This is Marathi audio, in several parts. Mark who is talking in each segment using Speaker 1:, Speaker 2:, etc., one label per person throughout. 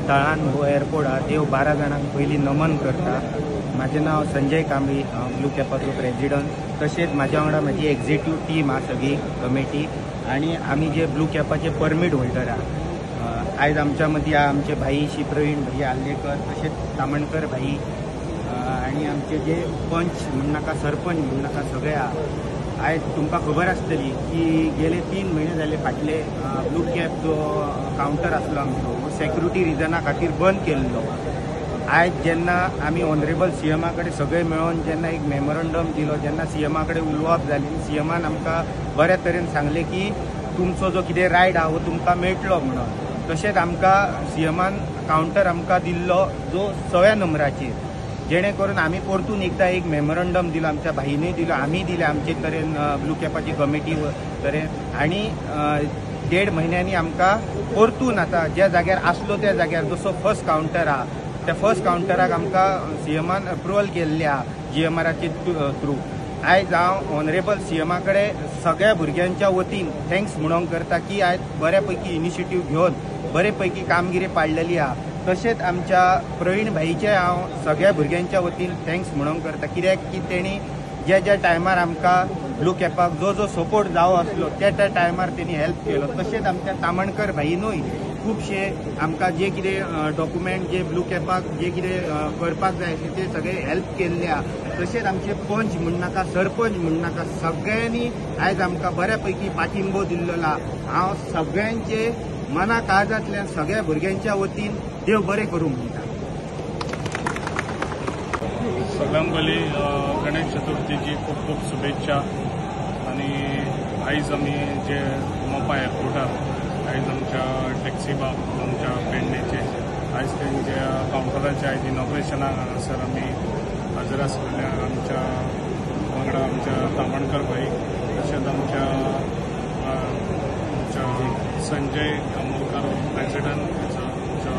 Speaker 1: स्थळान हो एअरपोर्ट हा देव 12 जाणांक पयलीं नमन करता। माझे नाव संजय कांबळी, ब्लू कॅपाचो प्रेसिडेंट। तशेंच म्हाज्या वांगडा म्हाजी एक्झिक्युटीव टीम हा सगळी कमिटी आणि आमी जे ब्लू कॅपाचे परमीट होल्डर हा। आयज आमच्या मदीं आमचे भाई श्री प्रवीण भाई आल्लेकर, तशेंच तामणकर भाई आणि आमचे जे पंच म्हणनाका सरपंच म्हणनाका सगळे हा। आयज तुमकां खबर आसतली की गेले 3 महिने जाले फाटले ब्लू कॅप जो कावंटर आसलो आमचो सेक्युरिटी रिजना खातीर बंद केल्लो। आयज जेन्ना आमी ऑनरेबल सीएमा कडेन सगळे मेळोन जेन्ना एक मेमोरंडम दिलो, जेन्ना सीएमा कडेन उलोवप जाली, सीएमान आमकां बऱ्या तरेन सांगले की तुमचो जो कितें रायट हा वो तुमकां मेळटलो म्हणून। तशेंच आमकां सीएमान कावंटर आमकां दिल्लो जो 6व्या नंबराचेर, जेणे करून आमी परतून एकदा एक मेमोरंडम दिलो, आमच्या भाईनूय दिलो, आमी दिले आमचे तरेन ब्लू कॅपाची कमिटी तरेन। आणि 1.5 म्हयन्यांनी आमकां परतून आता ज्या जाग्यार आसलो त्या जाग्यार जसो फर्स्ट कावंटर हा त्या फर्स्ट कावंटराक आमकां सीएमान अप्रुवल केल्ली आहा जीएमआराचे थ्रू। आयज हांव ऑनरेबल सीएमा कडेन सगळ्या भुरग्यांच्या वतीन थँक्स म्हणूंक करता की आयज बऱ्या पैकी इनिशिएटीव घेवन बरे पैकी कामगिरी पाडलेली आहा। तशेंच आमच्या प्रवीण भाईचे हांव सगळ्या भुरग्यांच्या वतीन थँक्स म्हणूंक करता, कित्याक की तेणी ज्या ज्या टायमार आमकां ब्लू कॅपाक जो जो सपोर्ट जावो आसलो त्या त्या टायमार तेणी हेल्प केलो। तशेंच आमच्या तामणकर भाईनूय खुबशे आमकां जे कितें डॉक्युमेंट जे ब्लू कॅपाक जे कितें करपाक जाय ते सगळे हेल्प केल्ले आहा। तशेंच आमचे पंच म्हणनाका सरपंच म्हणनाका सगळ्यांनी आयज आमकां बऱ्या पैकी पाठिंबो दिल्लो आहा। हांव सगळ्यांचे मना काळजांतल्यान सगळ्या भुरग्यांच्या वतीन देव बरें करूं म्हणटा।
Speaker 2: सगळ्यांत पयलीं गणेश चतुर्थीची खूब खूब शुभेच्छा। आणि आयज आमी जे मोपा एअरपोर्टार आयज आमच्या टॅक्सी बाब आमच्या पेडणेचे आयज तेंच्या कावंटराचे आयज इनॉग्रेशनाक हांगासर आमी हजर आसलेल्या आमच्या वांगडा आमच्या तामणकर भाई, तशेंच आमच्या संजय अमोलकर प्रेसिडेंट आमच्या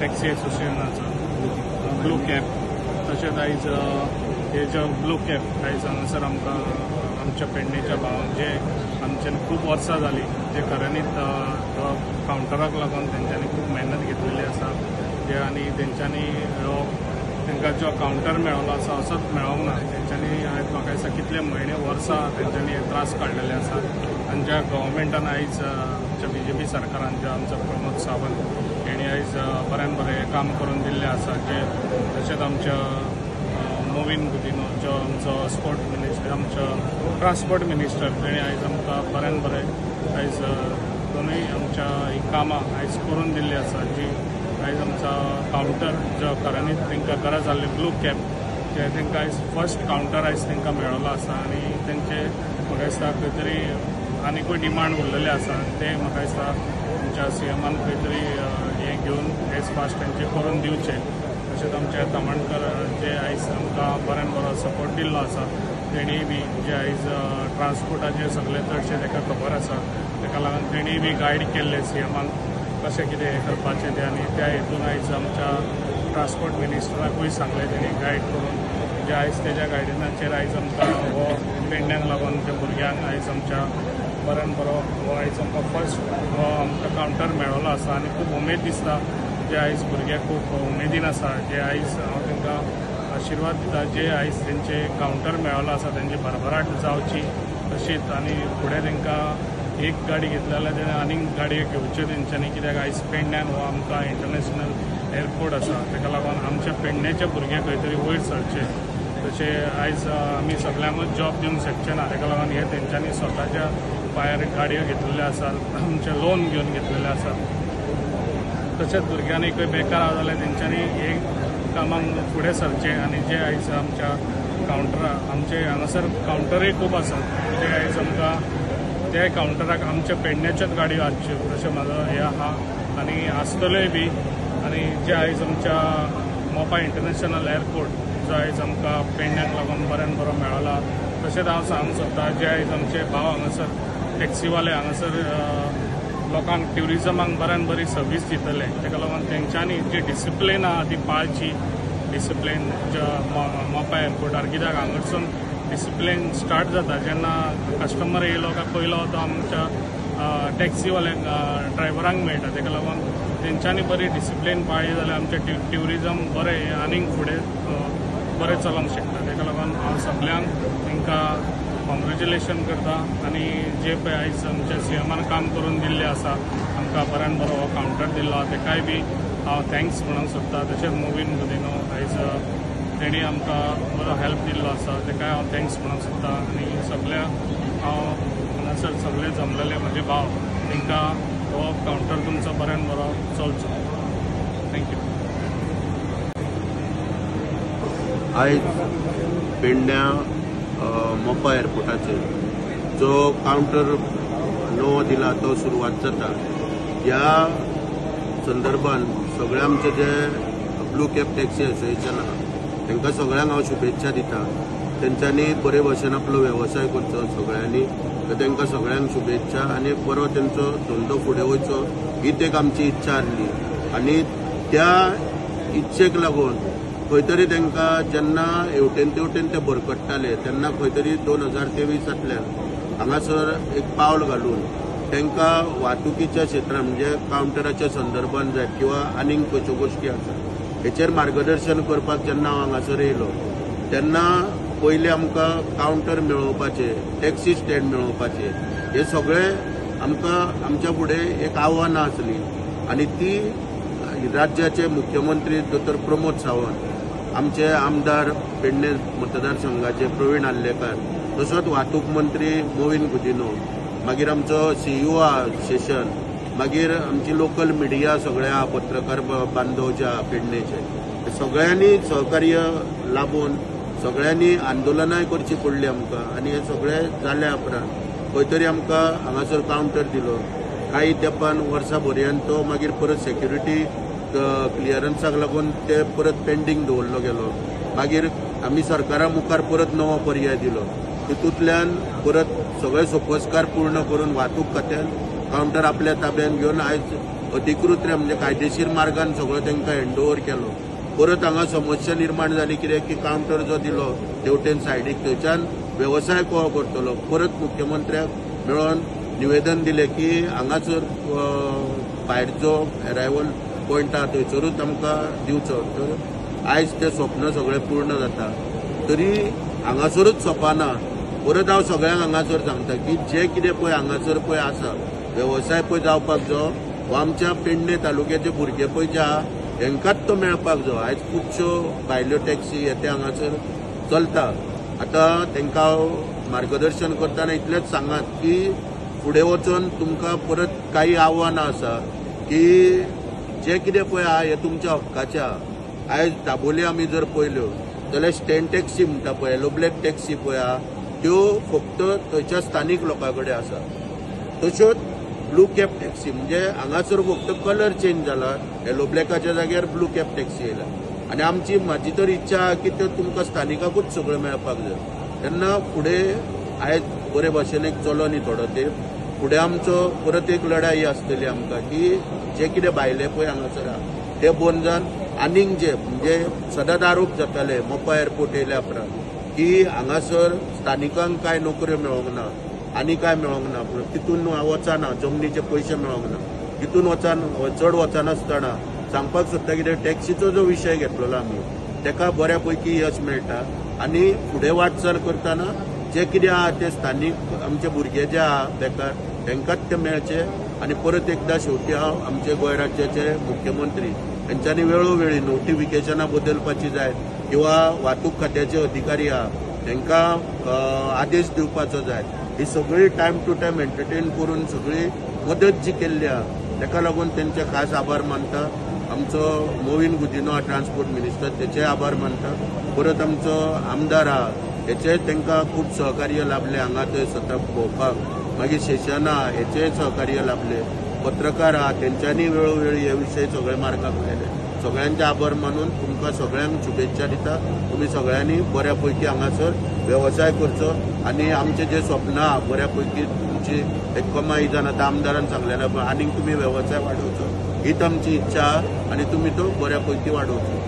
Speaker 2: टॅक्सी एसोसिएशनाचो ब्लू कॅप। तशेंच आयज हे जो ब्लू कॅप आयज हांगासर आमकां आमच्या पेडणेच्या भावांक जे आमच्यान खूब वर्सां जाली, जे खऱ्यांनीच कावंटराक लागून तेंच्यांनी खूब मेहनत घेतलेली आसा, जे आनी तेंच्यांनी तांकां जो कावंटर मेळ्ळो आसा असोच मेळोंक ना। तेंच्यांनी आयज म्हाका दिसता कितले म्हयने वर्सां तेंच्यांनी त्रास काडलेले आसा। आनी ज्या गव्हर्मेंटान आयज आमच्या बीजेपी सरकारान जो आमचो प्रमोद सावंत हेणी आयज बऱ्यान बरें काम करून दिल्लें आसा। जे तशेंच आमच्या मोविन गुदिनो जो आमचो स्पोर्ट मिनिस्टर आमचो ट्रान्सपोर्ट मिनिस्टर तेणी आयज आमकां बऱ्यान बरें आयज दोनूय आमच्या ही कामां आयज करून दिल्ली आसा, जी आयज आमचा कावंटर जो खऱ्यांनीच तांकां गरज आसली ब्लू कॅप जे तांकां आयज फर्स्ट कावंटर आयज तांकां मेळ्ळो आसा। आनी तेंचे म्हाका दिसता खंय तरी आनीकूय डिमांड उरलेले आसा, ते म्हाका दिसता आमच्या सीएमान खंय तरी हें घेवन एज फास्ट तेंचे करून दिवचे। तशेंच आमचे तामणकर जे आयज आमकां बऱ्यान बरो सपोर्ट दिल्लो आसा, तेणी बी जे आयज ट्रान्सपोर्टाचे सगळे चडशे ताका खबर आसा, ताका लागून तेणी बी गायड केल्ले सीएमान कशें कितें हें करपाचें तें। आनी त्या हेतून आयज आमच्या ट्रान्सपोर्ट मिनिस्टराकूय सांगलें तेणी गायड करून, जे आयज तेज्या गायडन्साचेर आयज आमकां हो पेडण्याक लागून त्या भुरग्यांक आयज आमच्या बऱ्यान बरो हो आयज आमकां फर्स्ट हो आमकां कावंटर मेळ्ळो आसा। आनी खूब उमेद दिसता, जे आयज भुरगे खूब उमेदीन आसा, जे आयज हांव तांकां आशिर्वाद दिता, जे आयज तेंचे कावंटर मेळ्ळो आसा तेंची भरभराट जावची तशीच। आनी फुडें तांकां एक गाडी घेतली जाल्यार तेणें आनीक गाडयो घेवच्यो तेंच्यांनी, कित्याक आयज पेडण्यान हो आमकां इंटरनॅशनल एअरपोर्ट आसा, ताका लागून आमच्या पेडण्याचे भुरगे खंय तरी वयर सरचे। तशें आयज आमी सगळ्यांकूच जॉब दिवंक शकचे ना, ताका लागून हे तेंच्यांनी स्वताच्या पांयार गाडयो घेतलेल्यो आसात, आमचे लोन घेवन घेतलेले आसात। तशेंच भुरग्यांनी खंय बेकार आसा जाल्यार तेंच्यांनी हे कामांक फुडें सरचें। आनी जे आयज आमच्या कावंटरा आमचे हांगासर कावंटरूय खूब आसात, जे आयज आमकां त्या कावंटराक आमच्या पेडण्याच्योच गाडयो हाडच्यो तशें म्हाजो हें आहा आनी आसतल्योय बी। आनी जे आयज आमच्या मोपा इंटरनॅशनल एअरपोर्ट जो आयज आमकां पेडण्याक लागून बऱ्यान बरो मेळ्ळो, तशेंच हांव सांगूंक सोदतां जे आयज आमचे भाव हांगासर टॅक्सीवाले हांगासर लोकांक ट्युरिजमाक बऱ्यान बरी सर्वीस दितले, ताका लागून तेंच्यांनी जी डिसिप्लीन आहा ती पाळची। डिसिप्लीन मोपा एअरपोर्टार, कित्याक हांगासून डिसिप्लीन स्टार्ट जाता जेन्ना कस्टमर येयलो काय पयलो तो आमच्या टॅक्सीवाल्यांक ड्रायव्हरांक मेळटा, ताका लागून तेंच्यांनी बरी डिसिप्लीन पाळ्ळी जाल्यार आमचें ट्युरिजम बरें आनीक फुडें बरें चलोंक शकता. ताका लागून हांव सगळ्यांक तांकां कॉंग्रेच्युलेशन करता आनी जे पळय आयज आमच्या सीएमान काम करून दिल्लें आसा, आमकां बऱ्यान बरो हो कावंटर दिल्लो ताकाय बी हांव थँक्स म्हणूंक सोदता. तशेंच मोविन गुदिनो आयज तेणी आमकां बरो हेल्प दिल्लो आसा, ताकाय हांव थँक्स म्हणूंक सोदता. आनी सगळ्या हांव हांगासर सगळे जमलेले म्हजे भाव तांकां हो कावंटर तुमचो बऱ्यान बरो चलचो. थँक्यू.
Speaker 3: आयज पेडण्या मोपा एअरपोर्टाचेर जो कावंटर नवो दिला तो सुरवात जाता. ह्या संदर्भान सगळे आमचे जे ब्लू कॅप टॅक्सी एसोसिएशन आहा तांकां सगळ्यांक हांव शुभेच्छा दिता. तेंच्यांनी बरे भशेन आपलो वेवसाय करचो सगळ्यांनी, तांकां सगळ्यांक शुभेच्छा आनी बरो तेंचो धंदो फुडें वयचो हीच एक आमची इच्छा आसली. आनी त्या इच्छेक लागून खंय तरी तांकां जेन्ना हेवटेन तेवटेन ते भरकटताले तेन्ना खंय तरी 2023 हांगासर एक पावल घालून तांकां वाहतुकीच्या क्षेत्रांत म्हणजे कावंटराच्या संदर्भान जाय किंवा आनीक खंयच्यो गोश्टी आसा हेचेर मार्गदर्शन करपाक जेन्ना हांव हांगासर येयलो तेन्ना पयलीं आमकां कावंटर मेळोवपाचे, टॅक्सी स्टँड मेळोवपाचे, हे सगळे आमकां आमच्या फुडें एक आव्हानां आसली. आनी ती राज्याचे मुख्यमंत्री दोतोर प्रमोद सावंत, आमचे आमदार पेडणे मतदारसंघाचे प्रवीण आल्लेकर, तसोच वाहतूक मंत्री मोविन गुदिनो, मागीर आमचो सीईओ सेशन, मागीर आमची लोकल मिडिया सगळ्या पत्रकार बांधव जे पेडणेचे सगळ्यांनी सहकार्य लाभून सगळ्यांनी आंदोलनाय करची पडली आमकां. आनी हे सगळे जाल्या उपरांत खंय तरी आमकां हांगासर कावंटर दिलो. काही तेंपान वर्सां पर्यंत तो मागीर परत सेक्युरिटी क्लियरन्साक लागून ते परत पेंडींग दवरलो गेलो. मागीर आमी सरकारा मुखार परत नवो पर्याय दिलो. तितूंतल्यान परत सगळे सोपस्कार पूर्ण करून वाहतूक खात्यान कावंटर आपल्या ताब्यात घेवन आयज अधिकृतरित्या म्हणजे कायदेशीर मार्गान सगळो तांकां हँडओव्हर केलो. परत हांगा समस्या निर्माण जाली कित्याक की कावंटर जो दिलो तेवटेन सायडीक थंयच्यान वेवसाय कहो करतलो. परत मुख्यमंत्र्याक मेळोन निवेदन दिलें की हांगासर भायर जो अरायवल पॉयंट आहा थंयसरूच आमकां दिवचो. तर आयज तें स्वप्न सगळें पूर्ण जाता. तरी हांगासरूच सोंपना. परत हांव सगळ्यांक हांगासर सांगता की जे कितें पळय हांगासर पळय आसा वेवसाय पळय जावपाक जाय हो आमच्या पेडणे तालुक्याचे भुरगे पळय जे आहा हेंकांच तो मेळपाक जाय. आयज खुबश्यो भायल्यो टॅक्सी येते हांगासर चलता. आतां तांकां हांव मार्गदर्शन करतना इतलेंच सांगात की फुडें वचून तुमकां परत काही आव्हानां आसा की जे कितें पळय आहा हें तुमच्या हक्काचें आहा. आयज दाबोली आमी जर पळयल्यो जाल्यार स्टँड टॅक्सी म्हणटा पळय, येलो ब्लॅक टॅक्सी पळय आहा त्यो फक्त थंयच्या स्थानीक लोकां कडेन आसा. तश्योच ब्लू कॅप टॅक्सी म्हणजे हांगासर फक्त कलर चेंज जाला, येलो ब्लॅकाच्या जाग्यार ब्लू कॅप टॅक्सी येयला. आनी म्हाजी तर इच्छा आहा की त्यो तुमकां स्थानिकाकूच सगळें मेळपाक जाय. तेन्ना फुडें आयज बरे भशेन एक चलो न्ही थोडो तेंप फुडें आमचो परत एक लढाई आसतली आमकां की जे कितें भायले पळय हांगासर आहा ते बंद जावन आनीक जे म्हणजे सदांच आरोप जाताले मोपा एअरपोर्ट येयल्या उपरांत की हांगासर स्थानिकांक कांय नोकऱ्यो मेळोंक ना आनी काय मेळोंक ना. पूण तितून वचना, जमनीचे पयशे मेळोंक ना. तितून चड वचनासतना सांगपाक सोदता कितें टॅक्सीचो जो विशय घेतलेलो आमी ताका बऱ्या पैकी यश मेळटा. आनी फुडें वाटचाल करतना जे कितें आहा ते स्थानीक आमचे भुरगे जे आहा बेकार तांकांच ते मेळचे. आनी परत एकदां शेवटी हांव आमचे गोंय राज्याचे मुख्यमंत्री हांच्यांनी वेळोवेळी नोटिफिकेशनां बदलपाची जाय किंवा वाहतूक खात्याचे अधिकारी आहा तांकां आदेश दिवपाचो जाय. ही सगळी टायम टू टायम एंटरटेन करून सगळी मदत जी केल्ली आहा ताका लागून तेंचे खास आभार मानता. आमचो मोविन गुदिनो ट्रान्सपोर्ट मिनिस्टर तेचे आभार मानता. परत आमचो आमदार आहा हेचे तांकां खूब सहकार्य लाभले हांगा थंय सतत भोंवपाक. मागीर सेशन आहा हेचेय सहकार्य लाभले. पत्रकार आहा तेंच्यांनी वेळोवेळी हे विशय सगळे मार्गाक लायले. सगळ्यांचे आभार मानून तुमकां सगळ्यांक शुभेच्छा दिता. तुमी सगळ्यांनी बऱ्या पैकी हांगासर वेवसाय करचो आनी आमचे जे स्वप्न आहा बऱ्या पैकी तुमची एक कमाई जावन आतां आमदारान सांगलेलें आनीक तुमी वेवसाय वाडोवचो हीच आमची इच्छा आहा आनी तुमी तो बऱ्या पैकी वाडोवचो.